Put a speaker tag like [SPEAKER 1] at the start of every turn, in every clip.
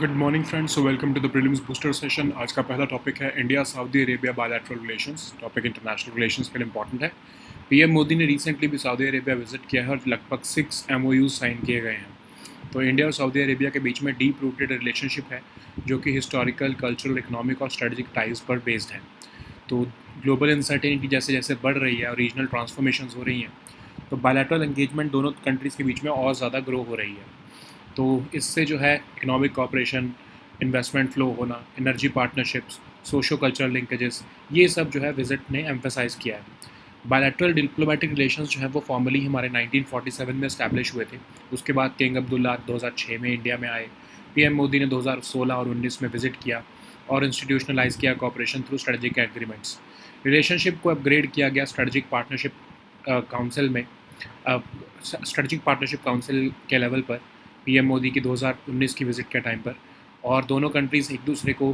[SPEAKER 1] Good morning friends, so welcome to the prelims booster session. आज का पहला topic है India Saudi Arabia bilateral relations. Topic international relations के लिए important है। पीएम मोदी ने रिसेंटली भी सऊदी अरेबिया विजिट किया है और लगभग 6 एमओयूज साइन किए गए हैं। तो इंडिया और सऊदी अरेबिया के बीच में डीप रूटेड रिलेशनशिप है जो कि हिस्टोरिकल, कल्चरल, इकोनॉमिक और स्ट्रेटजिक टाइज पर बेस्ड है। तो ग्लोबल अनसर्टेनिटी जैसे जैसे बढ़ रही है और रीजनल ट्रांसफॉर्मेशन हो रही हैं, तो बायलैटरल एंगेजमेंट दोनों कंट्रीज़ के बीच में और ज़्यादा ग्रो हो रही है। तो इससे जो है इकोनॉमिक कॉपरेशन, इन्वेस्टमेंट फ्लो होना, energy partnerships, socio cultural linkages, ये सब जो है विजिट ने एम्फेसाइज किया है। बायलैटरल डिप्लोमेटिक रिलेशंस जो है वो फॉर्मली हमारे 1947 में इस्टेब्लिश हुए थे। उसके बाद किंग अब्दुल्ला 2006 में इंडिया में आए। पीएम मोदी ने 2016 और 19 में विजिट किया और इंस्टीट्यूशनलाइज किया cooperation through strategic agreements. Relationship को अपग्रेड किया गया स्ट्रेटजिक पार्टनरशिप काउंसिल में, स्ट्रेटजिक पार्टनरशिप काउंसिल के लेवल पर पीएम मोदी की 2019 की विज़िट के टाइम पर। और दोनों कंट्रीज़ एक दूसरे को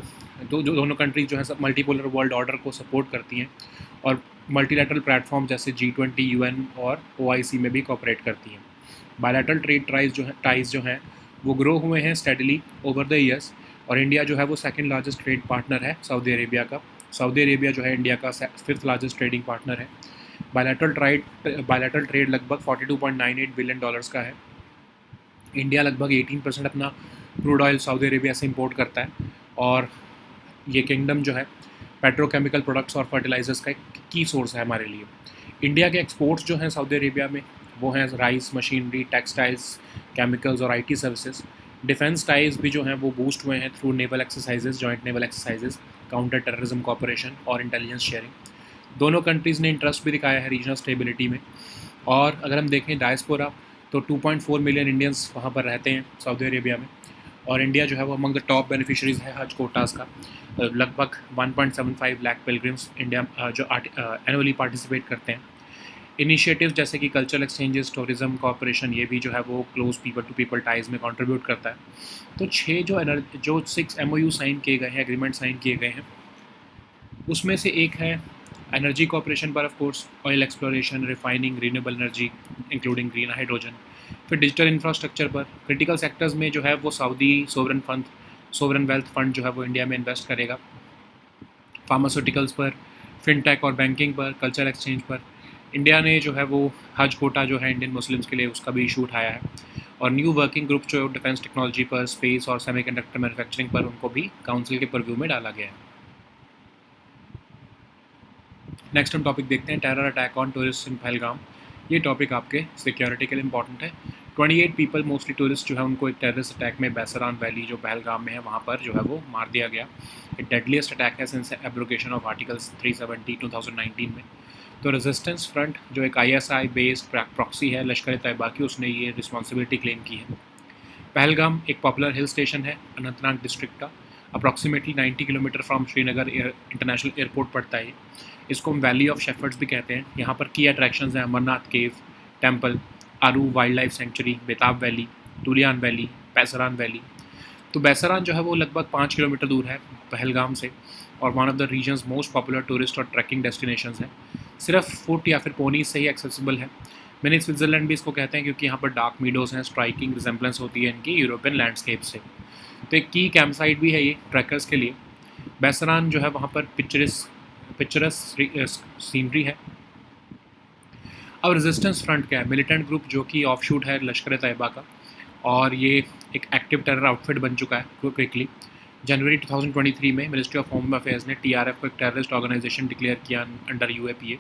[SPEAKER 1] दोनों कंट्रीज़ जो है सब मल्टीपोलर वर्ल्ड ऑर्डर को सपोर्ट करती हैं और मल्टीलैटरल प्लेटफॉर्म जैसे G20, UN और OIC में भी कॉपरेट करती हैं। बायलैटरल ट्रेड टाइज जो हैं वो ग्रो हुए हैं स्टेडली ओवर द ईयर्स। और इंडिया जो है वो सेकंड लार्जेस्ट ट्रेड पार्टनर है सऊदी अरेबिया का। सऊदी अरेबिया जो है इंडिया का 5th लार्जेस्ट ट्रेडिंग पार्टनर है। बायलैटरल ट्रेड लगभग $42.98 बिलियन का है। इंडिया लगभग 18% अपना क्रूड ऑयल सऊदी अरेबिया से इंपोर्ट करता है और ये किंगडम जो है पेट्रोकेमिकल प्रोडक्ट्स और फर्टिलाइजर्स का एक की सोर्स है हमारे लिए। इंडिया के एक्सपोर्ट्स जो हैं सऊदी अरेबिया में वो हैं राइस, मशीनरी, टेक्सटाइल्स, केमिकल्स और IT सर्विसेज। डिफेंस टाइज भी जो हैं वो बूस्ट हुए हैं through naval exercises, joint naval exercises, counter terrorism cooperation और इंटेलिजेंस शेयरिंग। दोनों कंट्रीज़ ने इंटरेस्ट भी दिखाया है रीजनल स्टेबिलिटी में। और अगर हम देखें डायस्पोरा, तो 2.4 मिलियन इंडियंस वहाँ पर रहते हैं सऊदी अरेबिया में। और इंडिया जो है वो अमंग द टॉप बेनिफिशरीज़ है हज कोटास का। लगभग 1.75 लाख पिलग्रिम्स इंडिया जो एनुअली पार्टिसिपेट करते हैं। इनिशिएटिव्स जैसे कि कल्चरल एक्सचेंजेस, टूरिज्म कॉपरेशन, ये भी जो है वो close people to people ties में कंट्रीब्यूट करता है। तो जो 6 MOU साइन किए गए हैं, एग्रीमेंट साइन किए गए हैं, उसमें से एक है एनर्जी कॉपरेशन पर, of course oil exploration, refining, renewable energy including green hydrogen. फिर डिजिटल इंफ्रास्ट्रक्चर पर, क्रिटिकल सेक्टर्स में जो है वो सऊदी सोवरन वेल्थ फंड जो है वो इंडिया में इन्वेस्ट करेगा। फार्मास्यूटिकल्स पर, फिनटेक और बैंकिंग पर, कल्चरल एक्सचेंज पर। इंडिया ने जो है वो हज कोटा जो है इंडियन मुस्लिम्स के लिए उसका भी इशू उठाया है। और न्यू वर्किंग ग्रुप जो डिफेंस टेक्नोलॉजी पर, स्पेस और सेमीकंडक्टर मैन्युफैक्चरिंग पर, उनको भी काउंसिल के परव्यू में डाला गया है। नेक्स्ट हम टॉपिक देखते हैं, terror attack on tourist in Pahalgam. ये टॉपिक आपके सिक्योरिटी के लिए इंपॉर्टेंट है। 28 पीपल, मोस्टली टूरिस्ट, जो है उनको एक टेररिस्ट अटैक में बैसरान वैली जो पहलगाम में है वहाँ पर जो है वो मार दिया गया। एक डेडलीस्ट अटैक है सिंस एब्रोगेशन ऑफ आर्टिकल्स 370 2019 में। तो रेजिस्टेंस फ्रंट जो एक ISI बेस्ड प्रॉक्सी है लश्कर तैयबा की, उसने ये रिस्पॉन्सिबिलिटी क्लेम की है। पहलगाम एक पॉपुलर हिल स्टेशन है अनंतनाग डिस्ट्रिक्ट का। Approximately 90 kilometre from Srinagar international airport पड़ता है। इसको हम वैली ऑफ शेफर्ड्स भी कहते हैं। यहाँ पर की अट्रैक्शंस हैं अमरनाथ केव टेम्पल, आरू वाइल्ड लाइफ सेंचुरी, बेताब वैली, तुलियान वैली, बैसरान वैली। तो बैसरान जो है वो लगभग 5 किलोमीटर दूर है पहलगाम से और one of the regions most popular tourist और ट्रैकिंग डेस्टिनेशंस है। सिर्फ फुट या फिर पोनी से ही एक्सेसिबल है। मैंने स्विट्ज़रलैंड भी इसको कहते हैं क्योंकि यहाँ पर डार्क मीडोज़ हैं, स्ट्राइकिंग रिजेंबलेंस होती है इनकी यूरोपियन लैंडस्केप से। तो एक की कैंप साइट भी है ये ट्रैकर्स के लिए। बैसरान जो है वहाँ पर पिक्चरस सीनरी है। अब रेजिस्टेंस फ्रंट क्या है? मिलिटेंट ग्रुप जो कि ऑफशूट है लश्कर तैयबा का और ये एक एक्टिव टेरर आउटफिट बन चुका है क्विकली। जनवरी 2023 में मिनिस्ट्री ऑफ होम अफेयर्स ने TRF को एक टेररिस्ट ऑर्गेनाइजेशन डिक्लेयर किया अंडर UAPA।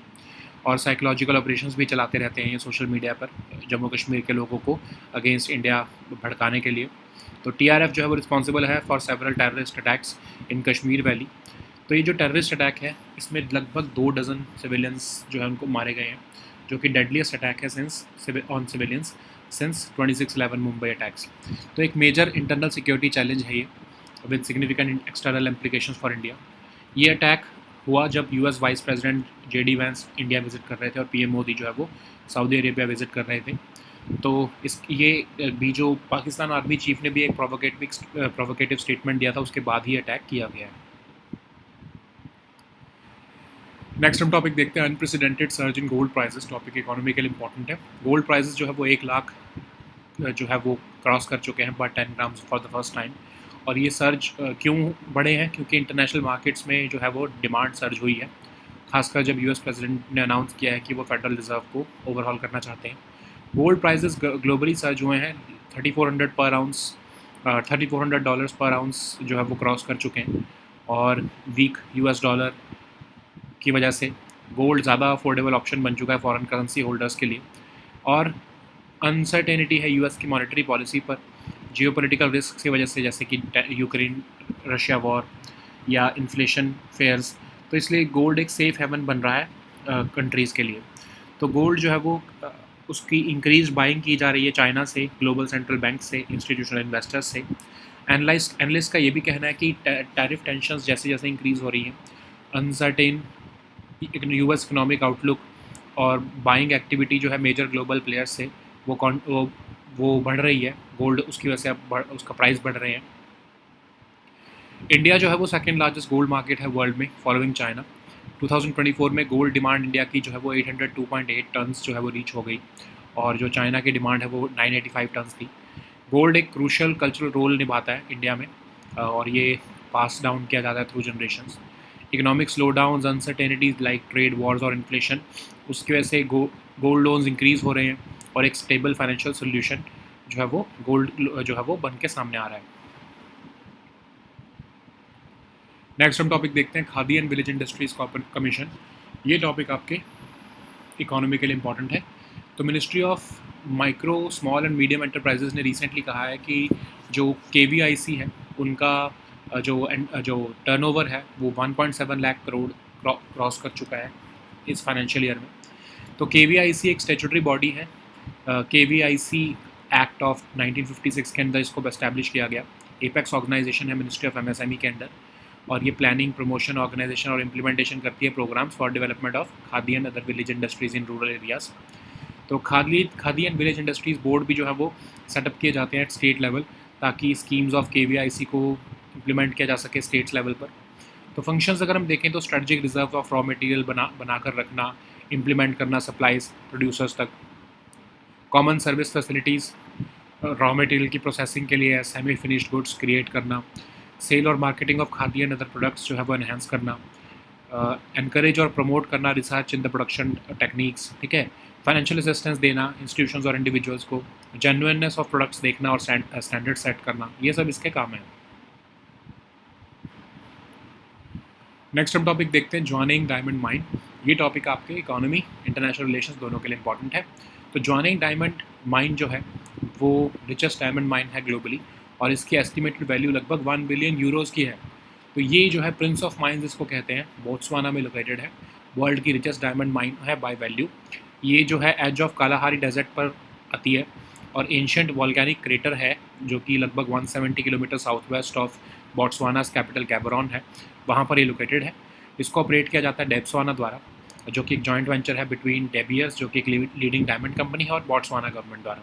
[SPEAKER 1] और साइकोलॉजिकल ऑपरेशंस भी चलाते रहते हैं ये सोशल मीडिया पर जम्मू कश्मीर के लोगों को अगेंस्ट इंडिया भड़काने के लिए। तो TRF जो है वो रिस्पॉन्सिबल है for several terrorist attacks in Kashmir valley. तो ये जो टेररिस्ट अटैक है इसमें लगभग 2 डज़न सिविलियंस जो है उनको मारे गए हैं, जो कि डेडलीस्ट अटैक है on civilians since 26/11 Mumbai attacks. तो एक मेजर इंटरनल सिक्योरिटी चैलेंज है ये with significant external implications for India. ये अटैक हुआ जब US vice president JD Vance India visit कर रहे थे और PM मोदी जो है वो सऊदी अरेबिया विजिट कर रहे थे। तो ये भी जो पाकिस्तान आर्मी चीफ ने भी एक प्रोवोकेटिव स्टेटमेंट दिया था, उसके बाद ही अटैक किया गया है। नेक्स्ट हम टॉपिक देखते हैं, unprecedented surge in gold prices. Topic economically important है। गोल्ड प्राइसेस जो है वो 1 लाख जो है वो क्रॉस कर चुके हैं पर 10 grams for the first time. और ये सर्ज क्यों बढ़े हैं, क्योंकि इंटरनेशनल मार्केट्स में जो है वो डिमांड सर्ज हुई है, खासकर जब यूएस प्रेसिडेंट ने अनाउंस किया है कि वो फेडरल रिजर्व को ओवरहॉल करना चाहते हैं। गोल्ड प्राइसेस ग्लोबली सर्ज हुए हैं, 3400 पर आउंस, $3400 पर आउंस जो है वो क्रॉस कर चुके हैं, और वीक यूएस डॉलर की वजह से गोल्ड ज़्यादा अफोर्डेबल ऑप्शन बन चुका है फॉरेन करेंसी होल्डर्स के लिए। और अनसर्टेनिटी है यूएस की मॉनेटरी पॉलिसी पर, जियोपॉलिटिकल रिस्क की वजह से, जैसे कि यूक्रेन रशिया वॉर या इन्फ्लेशन फेयर्स, तो इसलिए गोल्ड एक सेफ़ हेवन बन रहा है कंट्रीज़ के लिए। तो गोल्ड जो है वो उसकी इंक्रीज बाइंग की जा रही है चाइना से, ग्लोबल सेंट्रल बैंक से, इंस्टीट्यूशनल इन्वेस्टर्स से। एनालिस्ट का ये भी कहना है कि टैरिफ टेंशंस जैसे जैसे इंक्रीज़ हो रही हैं, अनसर्टेन यूएस इकोनॉमिक आउटलुक और बाइंग एक्टिविटी जो है मेजर ग्लोबल प्लेयर्स से वो बढ़ रही है, गोल्ड उसकी वजह से अब उसका प्राइस बढ़ रहे हैं। इंडिया जो है वो सेकंड लार्जेस्ट गोल्ड मार्केट है वर्ल्ड में, फॉलोइंग चाइना। 2024 में गोल्ड डिमांड इंडिया की जो है वो 802.8 टन्स जो है वो रीच हो गई, और जो चाइना की डिमांड है वो 985 टन्स थी। गोल्ड एक क्रूशल कल्चरल रोल निभाता है इंडिया में, और ये पास डाउन किया जाता है through generations. Economic slow down, uncertainties like trade Wars और इन्फ्लेशन, उसकी वजह से गोल्ड लोन्स इंक्रीज़ हो रहे हैं, और एक स्टेबल फाइनेंशियल सोल्यूशन जो है वो गोल्ड जो है वो बन के सामने आ रहा है। नेक्स्ट हम टॉपिक देखते हैं, khadi and village industries commission. ये टॉपिक आपके इकोनॉमी के लिए इंपॉर्टेंट है। तो ministry of micro small and medium enterprises ने रिसेंटली कहा है कि जो KVIC है उनका जो टर्नओवर है वो 1.7 लाख करोड़ क्रॉस कर चुका है इस फाइनेंशियल ईयर में। तो KVIC एक स्टैट्यूटरी बॉडी है, KVIC एक्ट ऑफ 1956 के अंदर इसको एस्टैब्लिश किया गया। एपेक्स ऑर्गेनाइजेशन है मिनिस्ट्री ऑफ MSME के अंदर, और ये प्लानिंग, प्रमोशन, ऑर्गेनाइजेशन और इम्प्लीमेंटेशन करती है programmes for development of Khadi and other village industries in rural areas. तो Khadi and village industries board भी जो है वो सेटअप किए जाते हैं एट स्टेट लेवल, ताकि स्कीम्स ऑफ KVIC को इम्प्लीमेंट किया जा सके स्टेट्स लेवल पर। तो फंक्शंस अगर हम देखें तो strategic reserve of raw material बनाकर रखना, इम्प्लीमेंट करना सप्लाईज प्रोड्यूसर्स तक, common service facilities raw material की प्रोसेसिंग के लिए, सेमी फिनिश्ड गुड्स क्रिएट करना, सेल और marketing of Khadi and other products जो है वो एनहेंस करना, एनकरेज और प्रमोट करना research in the production techniques, ठीक है, फाइनेंशियल असिस्टेंस देना इंस्टीट्यूशंस और इंडिविजुअल्स को, जेन्युइननेस ऑफ प्रोडक्ट्स देखना और स्टैंडर्ड सेट करना, ये सब इसके काम है। नेक्स्ट हम टॉपिक देखते हैं, ज्वानिंग डायमंड माइन। ये टॉपिक आपके इकोनॉमी, इंटरनेशनल रिलेशंस दोनों के लिए इंपॉर्टेंट है। तो ज्वानिंग डायमंड माइन जो है वो रिचेस्ट डायमंड माइन है ग्लोबली, और इसकी एस्टिमेटेड वैल्यू लगभग 1 बिलियन यूरोज़ की है। तो ये जो है प्रिंस ऑफ माइंस इसको कहते हैं, बोत्सवाना में लोकेटेड है, वर्ल्ड की रिचेस्ट डायमंड माइन है बाय वैल्यू। ये जो है एज ऑफ कालाहारी डेजर्ट पर आती है, और एंशियंट वॉल्केनिक क्रेटर है जो कि लगभग 170 kilometre south west of Botswana's capital Gaborone है, वहाँ पर ये लोकेटेड है। इसको ऑपरेट किया जाता है डेप्सवाना द्वारा, जो कि एक जॉइंट वेंचर है बिटवीन डेबियर्स, जो कि एक लीडिंग डायमंड कंपनी है, और बोट्सवाना गवर्नमेंट द्वारा।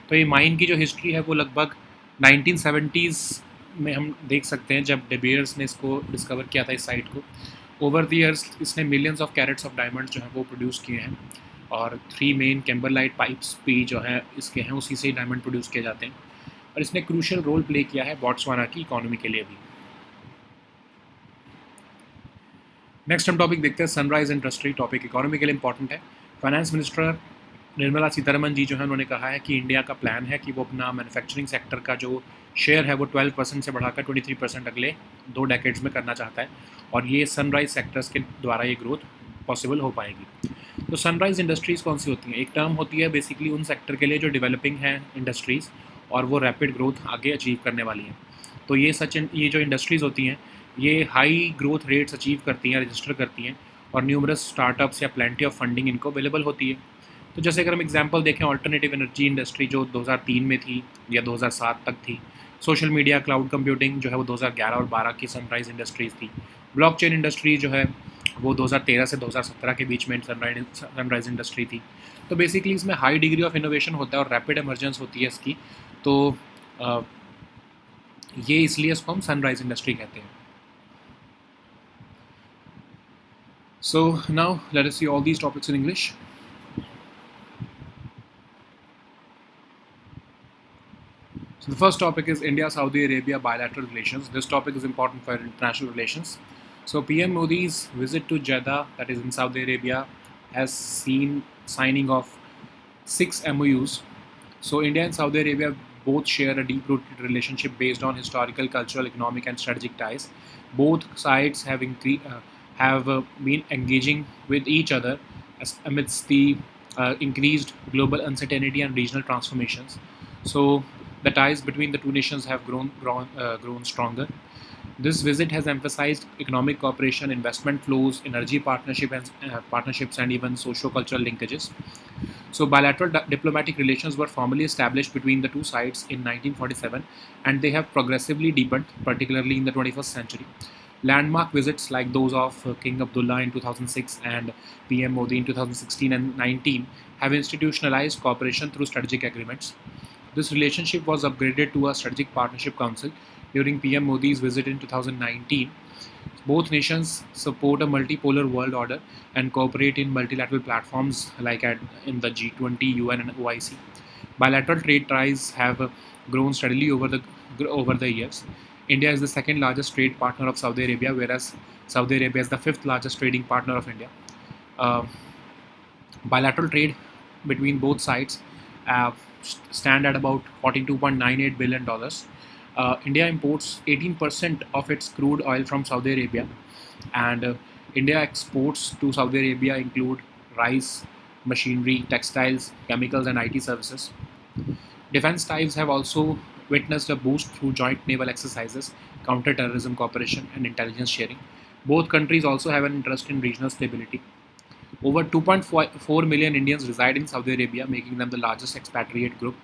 [SPEAKER 1] तो ये माइन की जो हिस्ट्री है वो लगभग 1970s में हम देख सकते हैं, जब डेबियर्स ने इसको डिस्कवर किया था इस साइट को। ओवर द ईयर्स इसने millions of carats of diamond जो है वो प्रोड्यूस किए हैं, और 3 मेन कैम्बरलाइट पाइप्स भी जो है इसके हैं, उसी से ही डायमंड प्रोड्यूस किए जाते हैं, और इसने क्रूशियल रोल प्ले किया है बोट्सवाना की इकोनॉमी के लिए भी। नेक्स्ट हम टॉपिक देखते हैं, सनराइज इंडस्ट्री। टॉपिक इकोनॉमी के लिए इंपॉर्टेंट है। फाइनेंस मिनिस्टर निर्मला सीतारमन जी जो है उन्होंने कहा है कि इंडिया का प्लान है कि वो अपना मैन्युफैक्चरिंग सेक्टर का जो शेयर है वो 12% से बढ़ाकर 23% अगले 2 डेकेड्स में करना चाहता है, और ये सनराइज सेक्टर्स के द्वारा ये ग्रोथ पॉसिबल हो पाएगी। तो सनराइज इंडस्ट्रीज़ कौन सी होती हैं? एक टर्म होती है बेसिकली उन सेक्टर के लिए जो डेवलपिंग है इंडस्ट्रीज़, और वो रैपिड ग्रोथ आगे अचीव करने वाली हैं। तो ये जो इंडस्ट्रीज़ होती हैं ये हाई ग्रोथ रेट्स अचीव करती हैं, रजिस्टर करती हैं, और न्यूमरस स्टार्टअप्स या प्लेंटी ऑफ फंडिंग इनको अवेलेबल होती है। तो जैसे अगर हम एग्जांपल देखें, अल्टरनेटिव एनर्जी इंडस्ट्री जो 2003 में थी या 2007 तक थी, सोशल मीडिया, क्लाउड कंप्यूटिंग जो है वो 2011 और 12 की सनराइज इंडस्ट्रीज़ थी, ब्लॉकचेन इंडस्ट्री जो है वो 2013 से 2017 के बीच में सनराइज इंडस्ट्री थी। तो बेसिकली इसमें हाई डिग्री ऑफ इनोवेशन होता है और रैपिड इमरजेंस होती है इसकी, तो ये इसलिए इसको हम सनराइज इंडस्ट्री कहते हैं। So now let us see all these topics in English. So So the first topic is India-Saudi Arabia bilateral relations. This topic is important for international relations. So PM Modi's visit to Jeddah, that is in Saudi Arabia, has seen signing of 6 MOUs. So India and Saudi Arabia both share a deep-rooted relationship based on historical, cultural, economic, and strategic ties. Both sides have been engaging with each other amidst the increased global uncertainty and regional transformations. So the ties between the two nations have grown stronger. This visit has emphasized economic cooperation, investment flows, energy partnerships, and even socio-cultural linkages. So, bilateral diplomatic relations were formally established between the two sides in 1947, and they have progressively deepened, particularly in the 21st century. Landmark visits like those of King Abdullah in 2006 and PM Modi in 2016 and 19 have institutionalized cooperation through strategic agreements. This relationship was upgraded to a Strategic Partnership Council during PM Modi's visit in 2019. Both nations support a multipolar world order and cooperate in multilateral platforms like in the G20, UN, and OIC. Bilateral trade ties have grown steadily over the years. India is the second largest trade partner of Saudi Arabia, whereas Saudi Arabia is the fifth largest trading partner of India. Uh, Bilateral trade between both sides uh, stand at about $42.98 billion. India imports 18% of its crude oil from Saudi Arabia, and India exports to Saudi Arabia include rice, machinery, textiles, chemicals, and IT services. Defense ties have also witnessed a boost through joint naval exercises, counter-terrorism cooperation, and intelligence sharing. Both countries also have an interest in regional stability. Over 2.4 million Indians reside in Saudi Arabia, making them the largest expatriate group.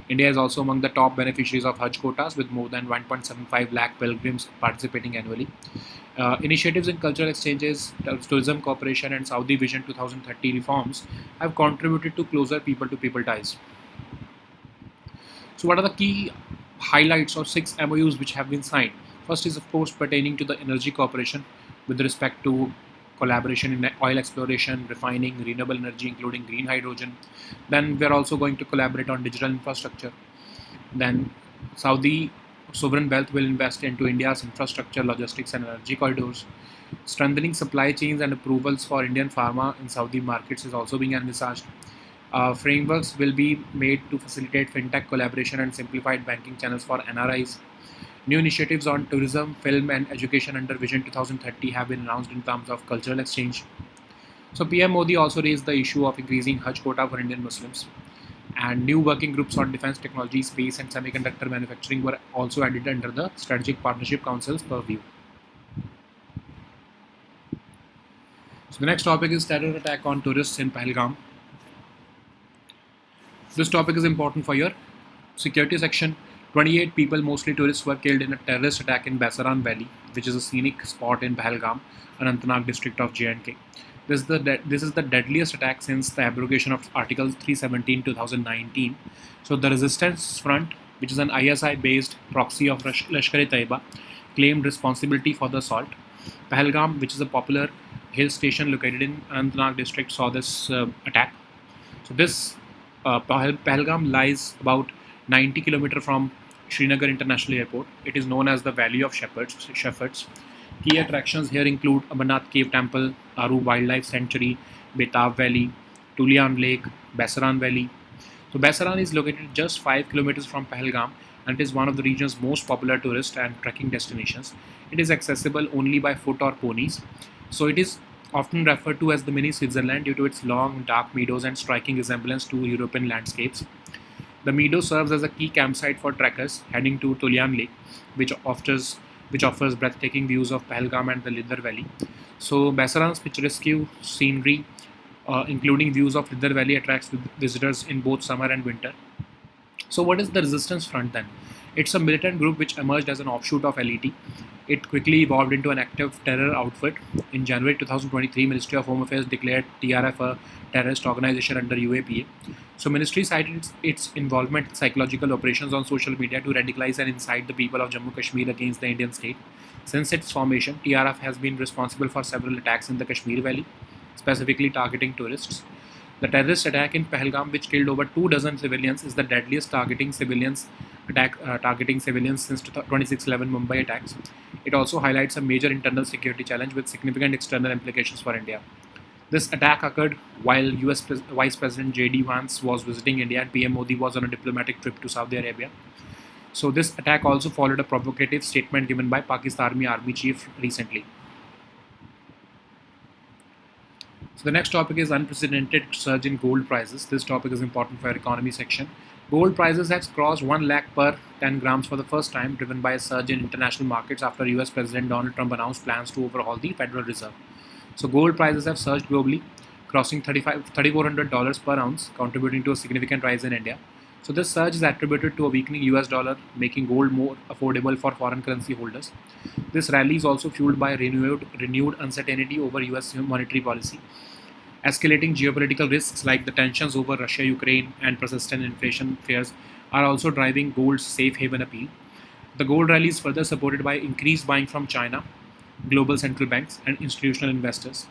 [SPEAKER 1] India is also among the top beneficiaries of Hajj quotas, with more than 1.75 lakh pilgrims participating annually. Initiatives in cultural exchanges, tourism cooperation, and Saudi Vision 2030 reforms have contributed to closer people to people ties. So, what are the key highlights of 6 MOUs which have been signed? First is, of course, pertaining to the energy cooperation with respect to collaboration in oil exploration, refining, renewable energy, including green hydrogen. Then we're also going to collaborate on digital infrastructure. Then Saudi sovereign wealth will invest into India's infrastructure, logistics, and energy corridors. Strengthening supply chains and approvals for Indian pharma in Saudi markets is also being envisaged. Frameworks will be made to facilitate fintech collaboration and simplified banking channels for NRIs. New initiatives on tourism, film, and education under Vision 2030 have been announced in terms of cultural exchange. So, PM Modi also raised the issue of increasing Hajj quota for Indian Muslims. And new working groups on defense technology, space, and semiconductor manufacturing were also added under the Strategic Partnership Council's purview. So, the next topic is terror attack on tourists in Pahalgam. This topic is important for your security section. 28 people, mostly tourists, were killed in a terrorist attack in Basaran Valley, which is a scenic spot in Pahalgam, Anantnag district of J&K. This is the deadliest attack since the abrogation of Article 317 2019. So the Resistance Front, which is an ISI-based proxy of Lashkar-e-Taiba, claimed responsibility for the assault. Pahalgam, which is a popular hill station located in Anantnag district, saw this attack. So this Pahalgam lies about 90 kilometers from Srinagar International Airport. It is known as the Valley of Shepherds. Key attractions here include Amarnath Cave Temple, Aru Wildlife Sanctuary, Betab Valley, Tulian Lake, Basaran Valley. So Basaran is located just 5 kilometers from Pahalgam, and it is one of the region's most popular tourist and trekking destinations. It is accessible only by foot or ponies. So it is often referred to as the mini Switzerland due to its long, dark meadows and striking resemblance to European landscapes. The meadow serves as a key campsite for trekkers heading to Tulian Lake, which offers breathtaking views of Pahalgam and the Lidar Valley. So Basaran's picturesque scenery, including views of Lidar Valley, attracts visitors in both summer and winter. So what is the Resistance Front then? It's a militant group which emerged as an offshoot of LET. It quickly evolved into an active terror outfit. In January 2023, Ministry of Home Affairs declared TRF a terrorist organization under UAPA. So Ministry cited its involvement in psychological operations on social media to radicalize and incite the people of Jammu Kashmir against the Indian state. Since its formation, TRF has been responsible for several attacks in the Kashmir Valley, specifically targeting tourists. The terrorist attack in Pahalgam, which killed over 2 dozen civilians, is the deadliest targeting civilians attack targeting civilians since 26/11 Mumbai attacks. It also highlights a major internal security challenge with significant external implications for India. This attack occurred while US Vice President J.D. Vance was visiting India and PM Modi was on a diplomatic trip to Saudi Arabia. So this attack also followed a provocative statement given by Pakistani Army Chief recently. So the next topic is unprecedented surge in gold prices. This topic is important for our economy section. Gold prices has crossed 1 lakh per 10 grams for the first time, driven by a surge in international markets after US President Donald Trump announced plans to overhaul the Federal Reserve. So gold prices have surged globally, crossing $3,400 per ounce, contributing to a significant rise in India. So this surge is attributed to a weakening US dollar, making gold more affordable for foreign currency holders. This rally is also fueled by renewed uncertainty over US monetary policy. Escalating geopolitical risks like the tensions over Russia, Ukraine, and persistent inflation fears are also driving gold's safe haven appeal. The gold rally is further supported by increased buying from China, global central banks, and institutional investors.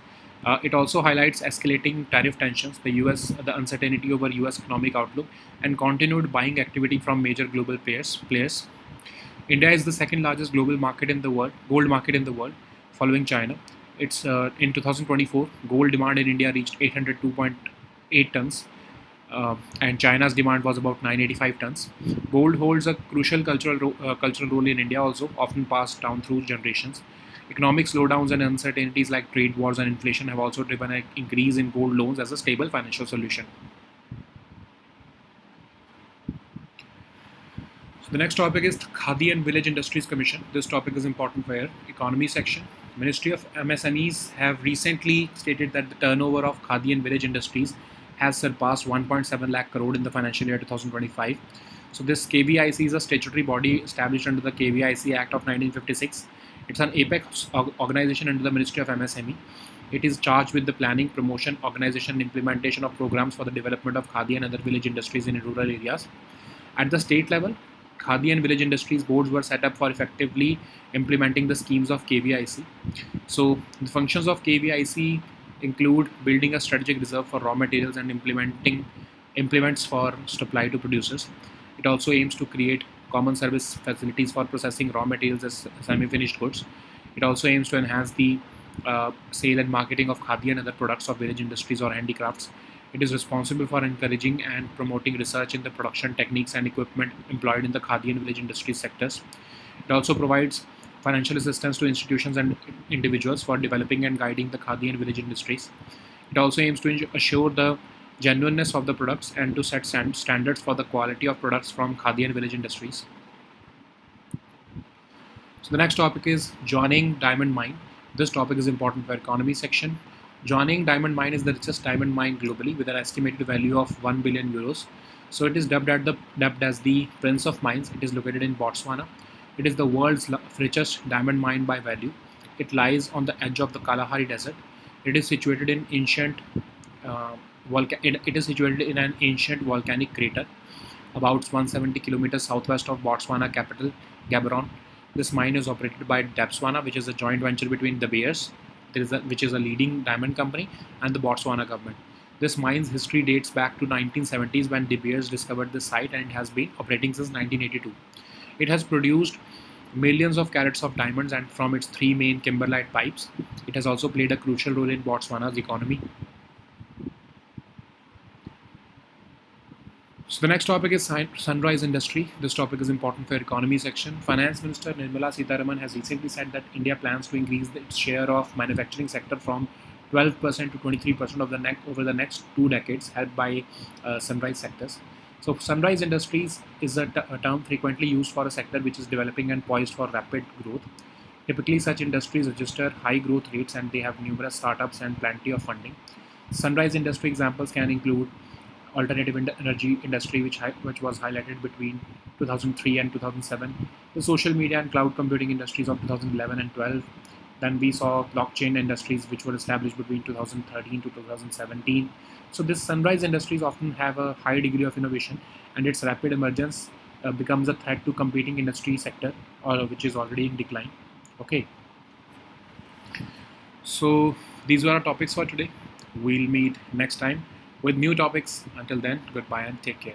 [SPEAKER 1] It also highlights escalating tariff tensions, the uncertainty over US economic outlook, and continued buying activity from major global players. India is the second largest global market in the world, gold market in the world, following China. It's in 2024, gold demand in India reached 802.8 tons, and China's demand was about 985 tons. Gold holds a crucial cultural role in India, also often passed down through generations. Economic slowdowns and uncertainties like trade wars and inflation have also driven an increase in gold loans as a stable financial solution. So the next topic is Khadi and Village Industries Commission. This topic is important for your economy section. Ministry of MSMEs have recently stated that the turnover of Khadi and Village Industries has surpassed 1.7 lakh crore in the financial year 2025. So this KVIC is a statutory body established under the KVIC Act of 1956. It's an apex organization under the Ministry of MSME. It is charged with the planning, promotion, organization, and implementation of programs for the development of Khadi and other village industries in rural areas. At the state level, Khadi and Village Industries boards were set up for effectively implementing the schemes of KVIC. So the functions of KVIC include building a strategic reserve for raw materials and implements for supply to producers. It also aims to create common service facilities for processing raw materials as semi-finished goods. It also aims to enhance the sale and marketing of Khadi and other products of village industries or handicrafts. It is responsible for encouraging and promoting research in the production techniques and equipment employed in the Khadi and village industry sectors. It also provides financial assistance to institutions and individuals for developing and guiding the Khadi and village industries. It also aims to assure the genuineness of the products and to set standards for the quality of products from Khadi and village industries. So the next topic is Jianing Diamond Mine. This topic is important for economy section. Jianing Diamond Mine is the richest diamond mine globally with an estimated value of 1 billion euros. So it is dubbed as the Prince of Mines. It is located in Botswana. It is the world's richest diamond mine by value. It lies on the edge of the Kalahari Desert. It is situated in an ancient volcanic crater about 170 kilometers southwest of Botswana capital Gaborone. This mine is operated by Debswana, which is a joint venture between De Beers, which is a leading diamond company, and the Botswana government. This mine's history dates back to 1970s when De Beers discovered this site, and it has been operating since 1982. It has produced millions of carats of diamonds and from its three main kimberlite pipes. It has also played a crucial role in Botswana's economy. So the next topic is sunrise industry. This topic is important for economy section. Finance Minister Nirmala Sitharaman has recently said that India plans to increase its share of manufacturing sector from 12% to 23% over the next 2 decades, helped by sunrise sectors. So sunrise industries is a term frequently used for a sector which is developing and poised for rapid growth. Typically, such industries register high growth rates and they have numerous startups and plenty of funding. Sunrise industry examples can include alternative energy industry, which was highlighted between 2003 and 2007, the social media and cloud computing industries of 2011 and 12. Then we saw blockchain industries, which were established between 2013 to 2017. So this sunrise industries often have a high degree of innovation, and its rapid emergence becomes a threat to competing industry sector, or which is already in decline. Okay. So these were our topics for today. We'll meet next time with new topics. Until then, goodbye and take care.